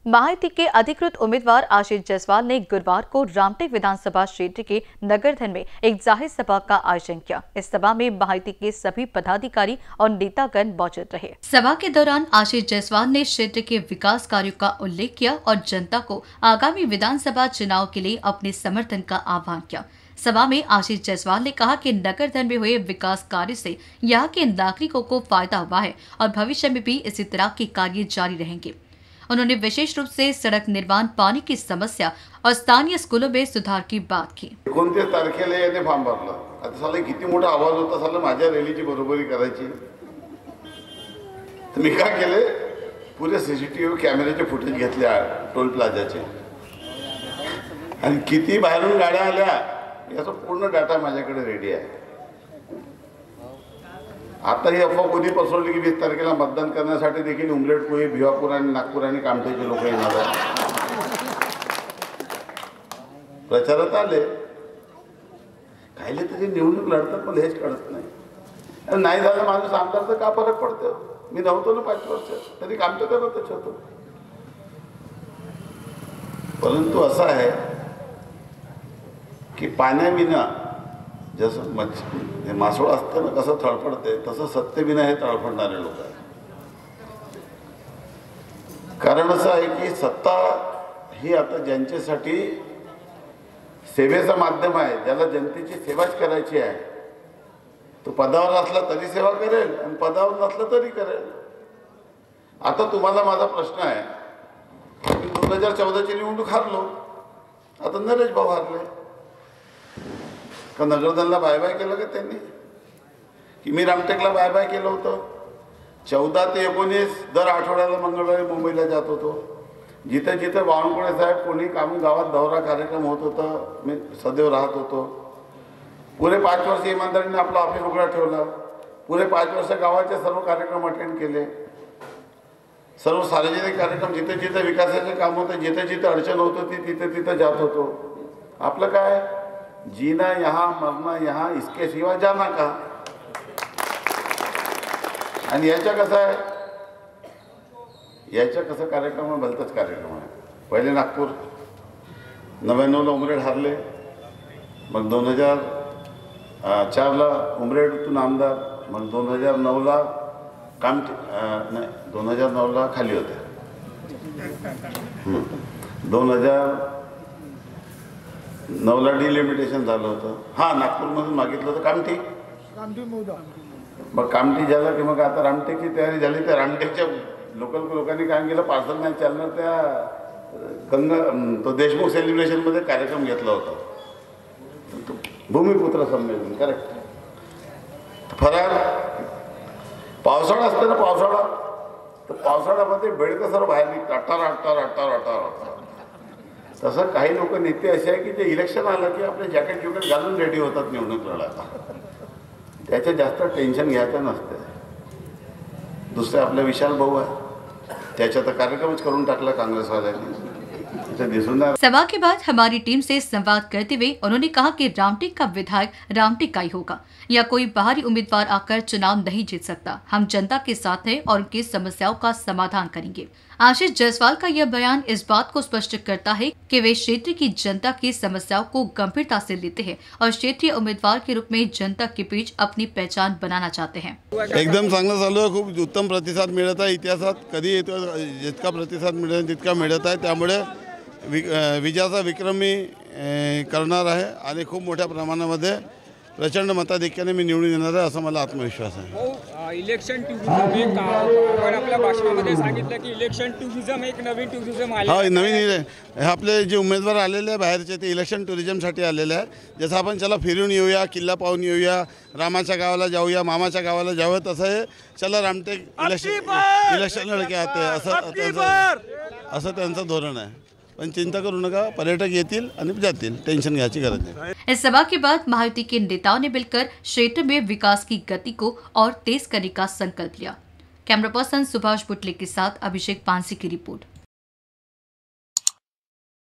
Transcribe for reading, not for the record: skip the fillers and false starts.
महायुति के अधिकृत उम्मीदवार आशीष जायसवाल ने गुरुवार को रामटेक विधानसभा क्षेत्र के नगरधन में एक जाहिर सभा का आयोजन किया। इस सभा में महायुति के सभी पदाधिकारी और नेतागण मौजूद रहे। सभा के दौरान आशीष जायसवाल ने क्षेत्र के विकास कार्यों का उल्लेख किया और जनता को आगामी विधानसभा चुनाव के लिए अपने समर्थन का आह्वान किया। सभा में आशीष जायसवाल ने कहा कि नगरधन में हुए विकास कार्य से यहाँ के नागरिकों को फायदा हुआ है और भविष्य में भी इसी तरह के कार्य जारी रहेंगे। उन्होंने विशेष रूप से सड़क निर्माण, पानी की समस्या और स्थानीय स्कूलों में सुधार की बात की। 29 तारखेला याने फॉर्म भरला। आता साला किती मोठा आवाज होता, साला माझ्या रॅलीची बरोबरी करायची। तर मी काय केले, पुरे सीसीटीव्ही कॅमेऱ्याचे फुटेज घेतले टोल प्लाझाचे आणि किती बाहेरून गाड्या आल्या याचा पूर्ण डाटा माझ्याकडे रेडी आहे। आता ही अफवा कोणी पसरवली की 20 तारखेला मतदान करण्यासाठी देखील उमरेड, कुई, भिवापूर आणि नागपूर आणि कामठीचे लोक येणार आहेत। प्रचारात आले, काहीले तरी निवडणूक लढतात, पण हेच कळत नाही। नाही झालं माझं आमदार तर का फरक पडतो? मी नव्हतो ना 5 वर्ष, तरी काम तर करतच होतो। परंतु असं आहे की पाण्याविना जसं मासोळ असतं ना कसं तळफडते, तसं सत्तेविना हे तळफडणारे लोक आहेत। कारण असं आहे की सत्ता ही आता ज्यांच्यासाठी सेवेचं माध्यम आहे, ज्याला जनतेची सेवाच करायची आहे, तो पदावर असला तरी सेवा करेल आणि पदावर नसला तरी करेल। आता तुम्हाला माझा प्रश्न आहे, 2014ची निवडणूक हारलो, आता नरेश भाऊ हारले का नगरधनला बाय बाय केलं का त्यांनी? की मी रामटेकला बाय बाय केलं होतं। 14 ते 19 दर आठवड्याला मंगळवारी मुंबईला जात होतो। जिथे जिथे बावनकुळे साहेब कोणी काम गावात दौरा कार्यक्रम होत होता, मी सदैव राहत होतो। पुरे 5 वर्ष इमानदारीने आपलं ऑफिस उघडा ठेवला। पुरे 5 वर्ष गावाचे सर्व कार्यक्रम अटेंड केले। सर्व सार्वजनिक कार्यक्रम जिथे जिथे विकासाचे काम होते, जिथे जिथे अडचण होत होती, तिथे तिथे जात होतो। आपलं काय, जीना यहाँ मरना यहाँ, इसके सिवा जाना का। आणि याच्या कसं आहे, याच्या कसं कार्यक्रम आहे, भलतंच कार्यक्रम आहे। पहिले नागपूर 99ला उमरेड हारले, मग 2004ला उमरेडतून आमदार, मग 2009ला कामठी, नाही 2009ला खाली होते, 2009ला डिलिमिटेशन झालं होतं। हां, नागपूरमधून मागितलं होतं कामठी, मग कामठी झालं की मग आता रामटेकची तयारी झाली। त्या रामटेकच्या लोकांनी काय केलं, पार्सल नाही चालणार, त्या तो देशमुख सेलिब्रेशनमध्ये कार्यक्रम घेतला होता, भूमिपुत्र संमेलन, करेक्ट। फरार पावसाळा असतं ना, पावसाळा, तर पावसाळ्यामध्ये बेडकं सर्व बाहेर निघतात, अट्टार। तसं काही लोक नेते असे आहे की जे इलेक्शन आलं की आपले जॅकेट घालून रेडी होतात निवडणूक लढायला। त्याचं जास्त टेन्शन घ्यायचं नसतं। दुसरे आपले विशाल भाऊ आहे, त्याचा तर कार्यक्रमच करून टाकला काँग्रेसवाल्यांनी। सभा के बाद हमारी टीम से संवाद करते हुए उन्होंने कहा कि रामटेक का विधायक रामटेक का ही होगा, या कोई बाहरी उम्मीदवार आकर चुनाव नहीं जीत सकता। हम जनता के साथ हैं और उनकी समस्याओं का समाधान करेंगे। आशीष जायसवाल का यह बयान इस बात को स्पष्ट करता है कि वे क्षेत्र की जनता की समस्याओं को गंभीरता से लेते हैं और क्षेत्रीय उम्मीदवार के रूप में जनता के बीच अपनी पहचान बनाना चाहते हैं। एकदम चांगलं चालू आहे, खूप उत्तम प्रतिसाद मिळत आहे। इतिहासात कधी जितका प्रतिसाद मिळेल तितका मिळत आहे, त्यामुळे विजयाचा विक्रम मी करणार आहे आणि खूप मोठ्या प्रमाणामध्ये प्रचंड मताधिक्याने मी निवडून येणार आहे, असा मला आत्मविश्वास आहे। इलेक्शन टुरिझम, आपण आपल्या भाषणामध्ये सांगितलं की इलेक्शन टुरिझम एक नवीन टुरिझम आले। हा, नवीन आपले जे उमेदवार आलेले आहे बाहेरचे, ते इलेक्शन टुरिझमसाठी आलेले आहे। जसं आपण चला फिरून येऊया, किल्ला पाहून येऊया, रामाच्या गावाला जाऊया, मामाच्या गावाला जाऊया, तसं हे चला रामटेक इलेक्शन लढके आते, असं त्यांचं धोरण आहे। पण चिंता करू नका, पर्यटक येतील आणि जातील, टेंशन घ्यायची गरज नहीं। इस सभा के बाद महायुति के नेताओं ने मिलकर क्षेत्र में विकास की गति को और तेज करने का संकल्प लिया। कैमरा पर्सन सुभाष बुटले के साथ अभिषेक पांसी की रिपोर्ट।